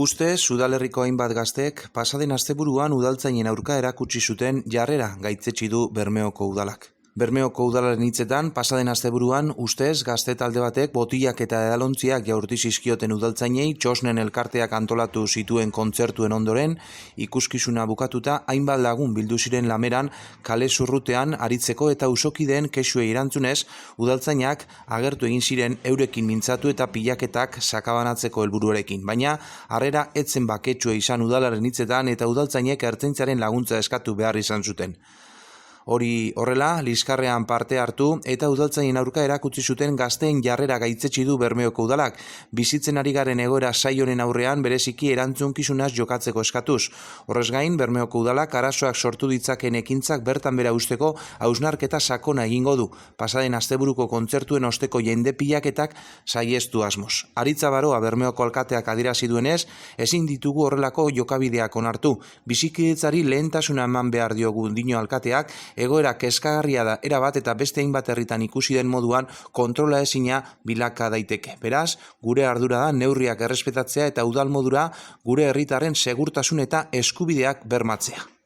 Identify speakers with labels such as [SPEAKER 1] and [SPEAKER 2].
[SPEAKER 1] Ustez, udalerriko hainbat gaztek pasaden asteburuan udaltzainen aurka erakutsi zuten jarrera gaitzetsi du Bermeoko udalak. Bermeoko udalaren hitzetan, pasaden asteburuan ustez gazte talde batek botilak eta edalontziak jaurti zizkioten udaltzainei txosnen elkarteak antolatu zituen kontzertuen ondoren, ikuskizuna bukatuta hainbat lagun bildu ziren lameran kale zurrutean aritzeko eta usokideen kexuei erantzunez, udaltzainak agertu egin ziren eurekin mintzatu eta pilaketak sakabanatzeko helburuarekin, baina harrera etzen baketsua izan udalaren hitzetan eta udaltzainek ertzaintzaren laguntza eskatu behar izan zuten. Hori horrela, liskarrean parte hartu eta udaltzainen aurka erakutsi zuten gazteen jarrera gaitzetsi du Bermeoko udalak, bizitzen ari garen egoera saio honen aurrean bereziki erantzunkizunaz jokatzeko eskatuz. Horrez gain, Bermeoko udalak arazoak sortu ditzakeen ekintzak bertan bera usteko hausnarketa sakona egingo du, pasaden asteburuko kontzertuen osteko jende pilaketak saihestu asmoz. Aritza Baroa Bermeoko alkateak adierazi duenez, ezin ditugu horrelako jokabideak onartu. Bizikidetzari lehentasuna eman behar diogu dio alkateak, egoera kezkagarria da erabat eta beste hainbat herritan ikusi den moduan kontrola ezina bilaka daiteke. Beraz, gure ardura da neurriak errespetatzea eta udal modura gure herritarren segurtasun eta eskubideak bermatzea.